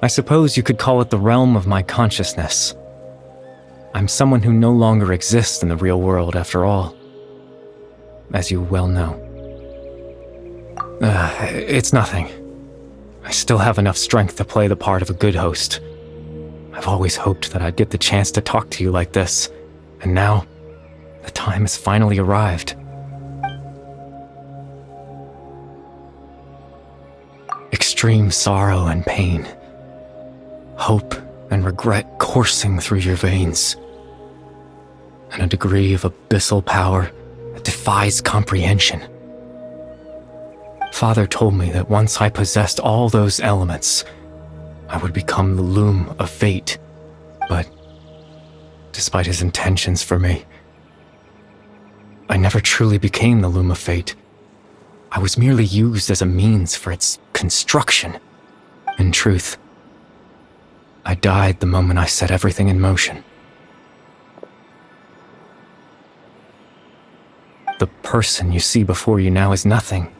I suppose you could call it the realm of my consciousness. I'm someone who no longer exists in the real world, after all, as you well know. It's nothing. I still have enough strength to play the part of a good host. I've always hoped that I'd get the chance to talk to you like this, and now, the time has finally arrived. Extreme sorrow and pain, hope and regret coursing through your veins, and a degree of abyssal power that defies comprehension. Father told me that once I possessed all those elements, I would become the loom of fate, but despite his intentions for me, I never truly became the loom of fate. I was merely used as a means for its construction. In truth, I died the moment I set everything in motion. The person you see before you now is nothing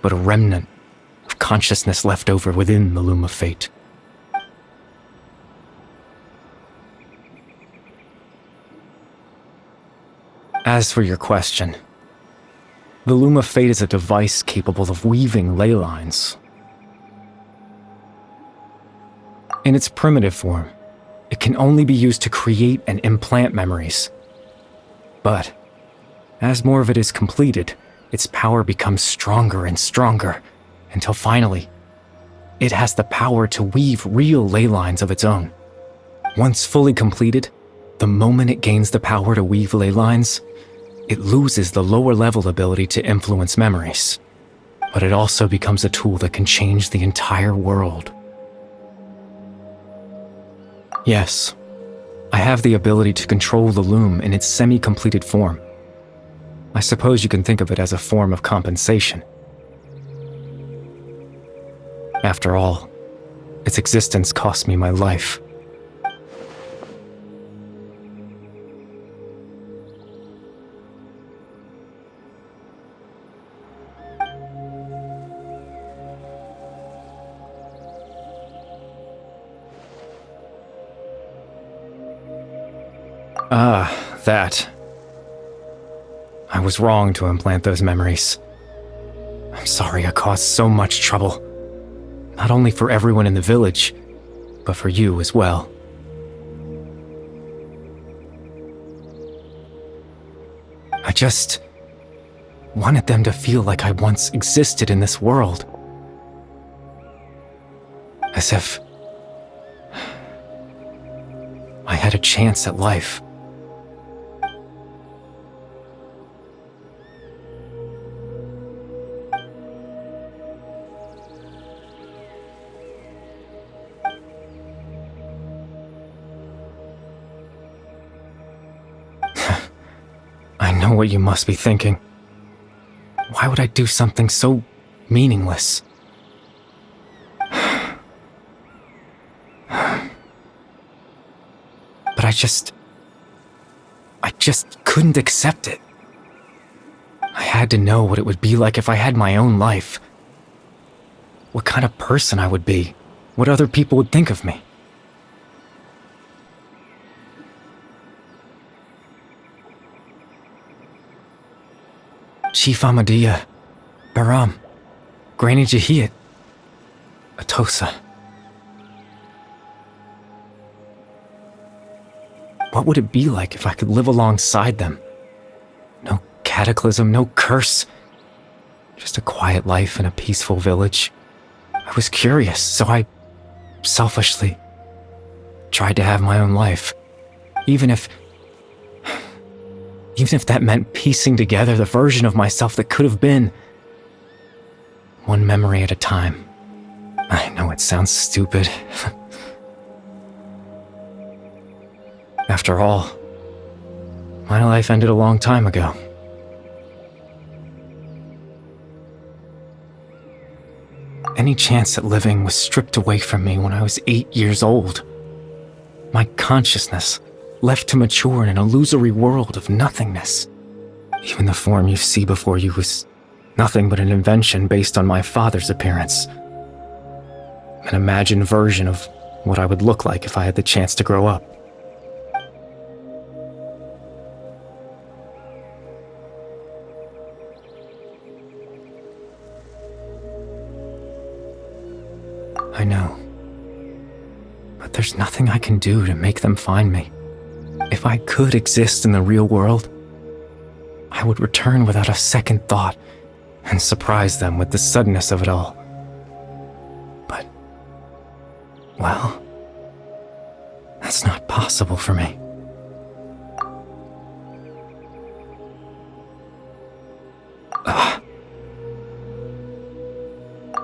but a remnant of consciousness left over within the loom of fate. As for your question, the loom of fate is a device capable of weaving ley lines. In its primitive form, it can only be used to create and implant memories. But as more of it is completed, its power becomes stronger and stronger, until finally, it has the power to weave real ley lines of its own. Once fully completed, the moment it gains the power to weave ley lines, it loses the lower-level ability to influence memories. But it also becomes a tool that can change the entire world. Yes, I have the ability to control the loom in its semi-completed form. I suppose you can think of it as a form of compensation. After all, its existence cost me my life. That. I was wrong to implant those memories. I'm sorry I caused so much trouble. Not only for everyone in the village, but for you as well. I just wanted them to feel like I once existed in this world. As if I had a chance at life. I know what you must be thinking. Why would I do something so meaningless? But I just couldn't accept it. I had to know what it would be like if I had my own life. What kind of person I would be. What other people would think of me. Chief Ahmadiyya, Baram, Granny Jahiyat, Atosa. What would it be like if I could live alongside them? No cataclysm, no curse. Just a quiet life in a peaceful village. I was curious, so I selfishly tried to have my own life. Even if that meant piecing together the version of myself that could have been. One memory at a time. I know it sounds stupid. After all, my life ended a long time ago. Any chance at living was stripped away from me when I was 8 years old. My consciousness left to mature in an illusory world of nothingness. Even the form you see before you was nothing but an invention based on my father's appearance. An imagined version of what I would look like if I had the chance to grow up. I know. But there's nothing I can do to make them find me. If I could exist in the real world, I would return without a second thought and surprise them with the suddenness of it all. But, well, that's not possible for me.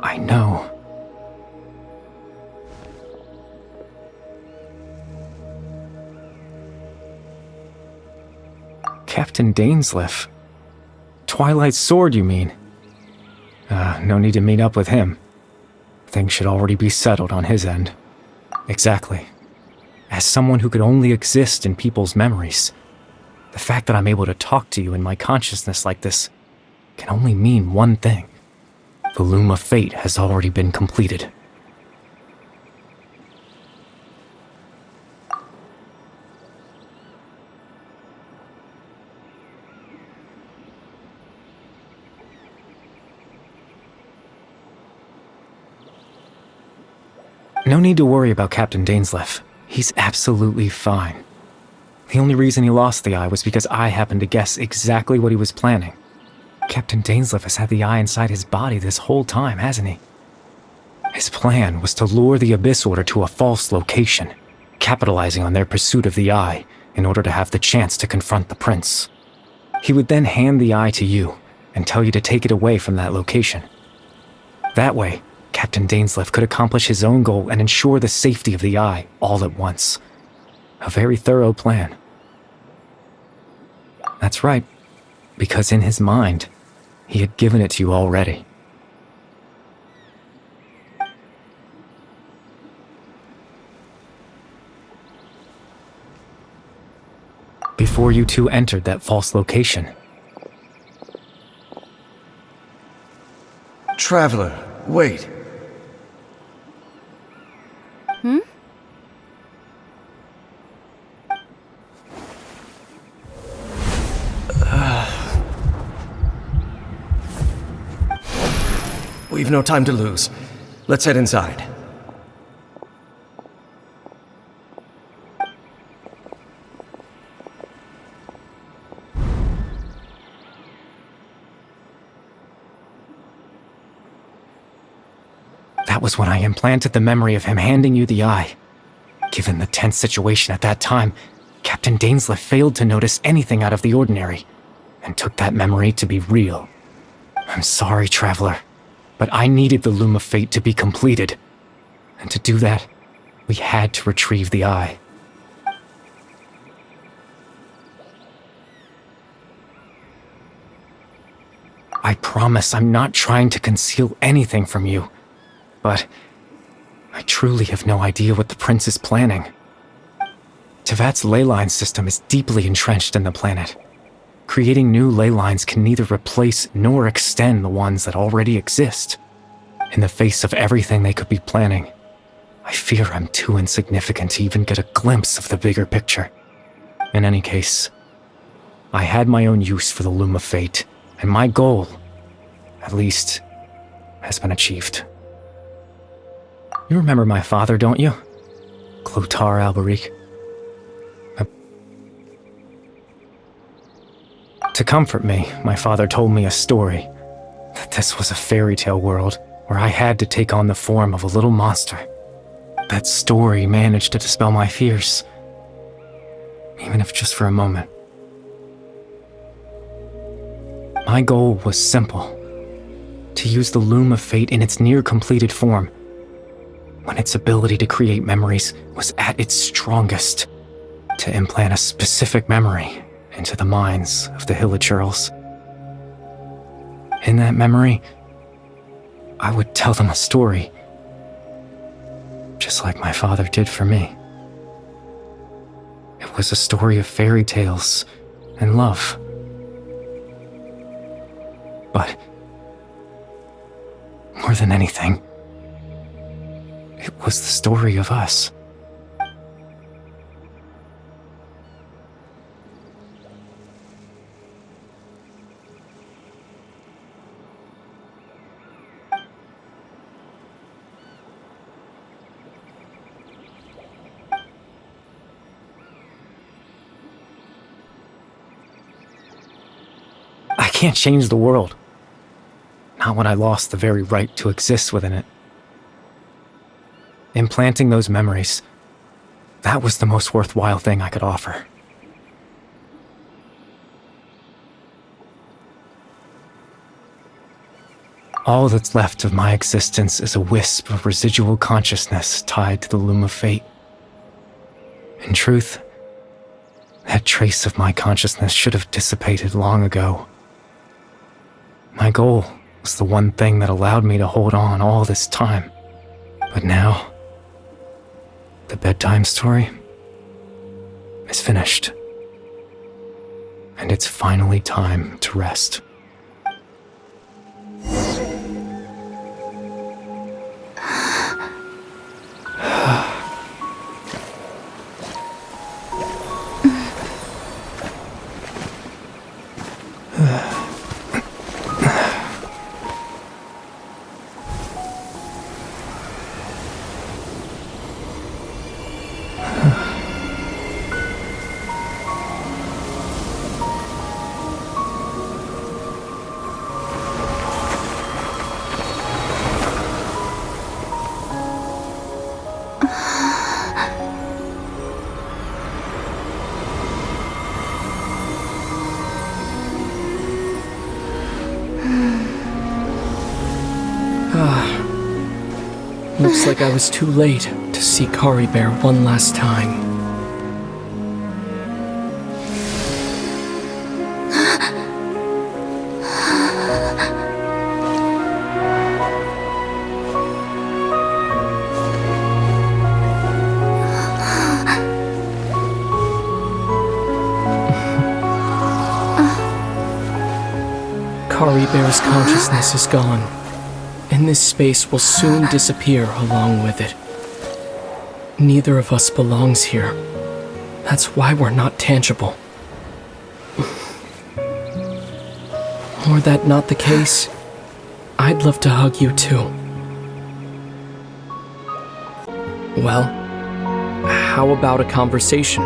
I know. Captain Dainsleif. Twilight's sword, you mean? No need to meet up with him. Things should already be settled on his end. Exactly. As someone who could only exist in people's memories, the fact that I'm able to talk to you in my consciousness like this can only mean one thing. The loom of fate has already been completed. No need to worry about Captain Dainsleif. He's absolutely fine. The only reason he lost the eye was because I happened to guess exactly what he was planning. Captain Dainsleif has had the eye inside his body this whole time, hasn't he? His plan was to lure the Abyss Order to a false location, capitalizing on their pursuit of the eye in order to have the chance to confront the prince. He would then hand the eye to you and tell you to take it away from that location. That way, Captain Dainsleif could accomplish his own goal and ensure the safety of the eye all at once. A very thorough plan. That's right, because in his mind, he had given it to you already. Before you two entered that false location. Traveler, wait. We've no time to lose. Let's head inside. That was when I implanted the memory of him handing you the eye. Given the tense situation at that time, Captain Dainsleif failed to notice anything out of the ordinary, and took that memory to be real. I'm sorry, Traveler, but I needed the Loom of Fate to be completed. And to do that, we had to retrieve the eye. I promise I'm not trying to conceal anything from you, but I truly have no idea what the prince is planning. Tevat's ley line system is deeply entrenched in the planet. Creating new ley lines can neither replace nor extend the ones that already exist. In the face of everything they could be planning, I fear I'm too insignificant to even get a glimpse of the bigger picture. In any case, I had my own use for the Loom of Fate, And my goal, at least, has been achieved. You remember my father, don't you? Clotar Alberic. To comfort me, my father told me a story. That this was a fairy tale world where I had to take on the form of a little monster. That story managed to dispel my fears, even if just for a moment. My goal was simple: to use the Loom of Fate in its near-completed form, when its ability to create memories was at its strongest, to implant a specific memory into the minds of the Hilichurls. In that memory, I would tell them a story, just like my father did for me. It was a story of fairy tales and love. But more than anything, it was the story of us. I can't change the world. Not when I lost the very right to exist within it. Implanting those memories, that was the most worthwhile thing I could offer. All that's left of my existence is a wisp of residual consciousness tied to the Loom of Fate. In truth, that trace of my consciousness should have dissipated long ago. My goal was the one thing that allowed me to hold on all this time. But now, the bedtime story is finished. And it's finally time to rest. Looks like I was too late to see Kari Bear one last time. Kari Bear's consciousness is gone, and this space will soon disappear along with it. Neither of us belongs here. That's why we're not tangible. Were that not the case, I'd love to hug you too. Well, how about a conversation?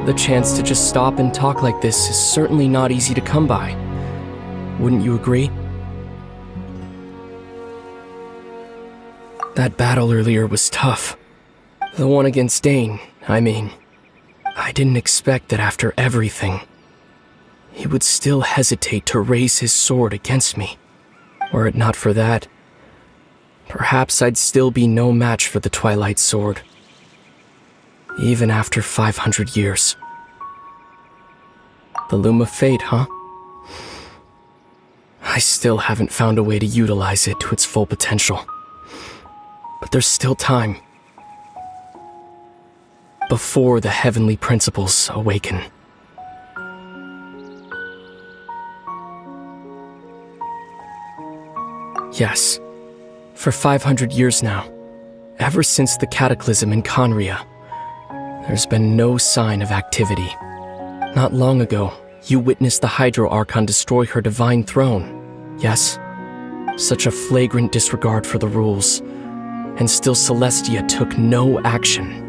The chance to just stop and talk like this is certainly not easy to come by. Wouldn't you agree? That battle earlier was tough. The one against Dane, I mean. I didn't expect that after everything, he would still hesitate to raise his sword against me. Were it not for that, perhaps I'd still be no match for the Twilight Sword. Even after 500 years. The Loom of Fate, huh? I still haven't found a way to utilize it to its full potential. But there's still time. Before the heavenly principles awaken. Yes, for 500 years now, Ever since the cataclysm in Conria, there's been no sign of activity. Not long ago, you witnessed the Hydro Archon destroy her divine throne, yes? Such a flagrant disregard for the rules, and still Celestia took no action.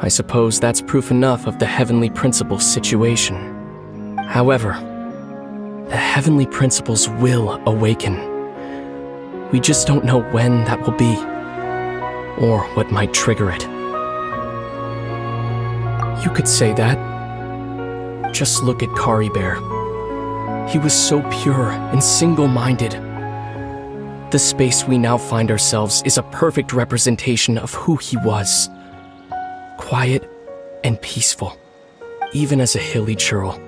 I suppose that's proof enough of the Heavenly Principles situation. However, the Heavenly Principles will awaken. We just don't know when that will be, or what might trigger it. You could say that. Just look at Kari Bear. He was so pure and single-minded. The space we now find ourselves is a perfect representation of who he was. Quiet and peaceful. Even as a hilly churl,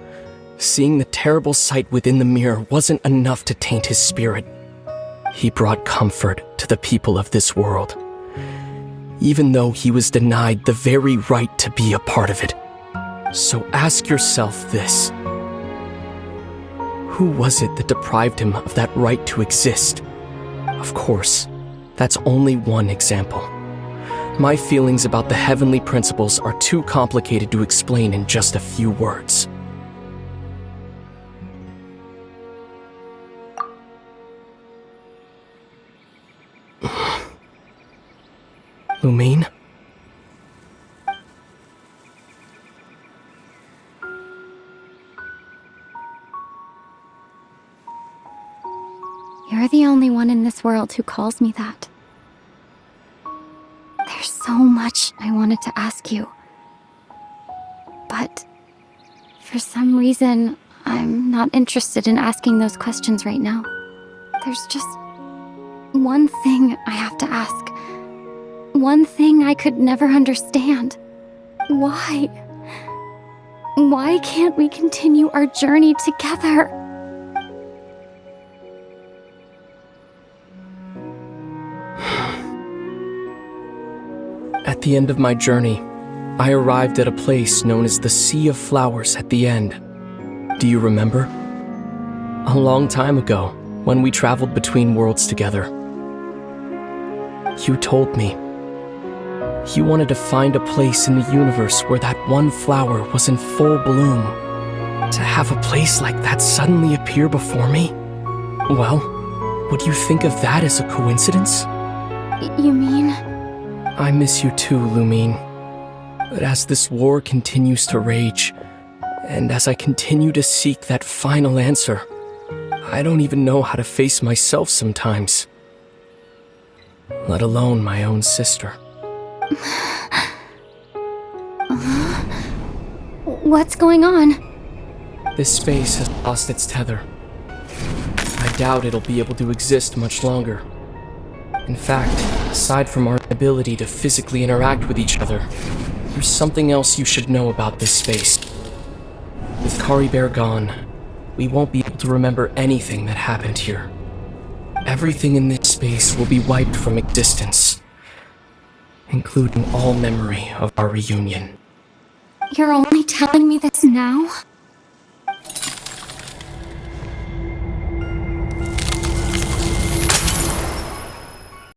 seeing the terrible sight within the mirror wasn't enough to taint his spirit. He brought comfort to the people of this world, even though he was denied the very right to be a part of it. So ask yourself this. Who was it that deprived him of that right to exist? Of course, that's only one example. My feelings about the Heavenly Principles are too complicated to explain in just a few words. Lumine? You're the only one in this world who calls me that. There's so much I wanted to ask you. But for some reason, I'm not interested in asking those questions right now. There's just one thing I have to ask. One thing I could never understand. Why? Why can't we continue our journey together? At the end of my journey, I arrived at a place known as the Sea of Flowers at the end. Do you remember? A long time ago, when we traveled between worlds together. You told me you wanted to find a place in the universe where that one flower was in full bloom. To have a place like that suddenly appear before me? Well, would you think of that as a coincidence? You mean? I miss you too, Lumine. But as this war continues to rage, and as I continue to seek that final answer, I don't even know how to face myself sometimes. Let alone my own sister. What's going on? This space has lost its tether. I doubt it'll be able to exist much longer. In fact, aside from our ability to physically interact with each other, there's something else you should know about this space. With Kari Bear gone, we won't be able to remember anything that happened here. Everything in this space will be wiped from existence, including all memory of our reunion. You're only telling me this now?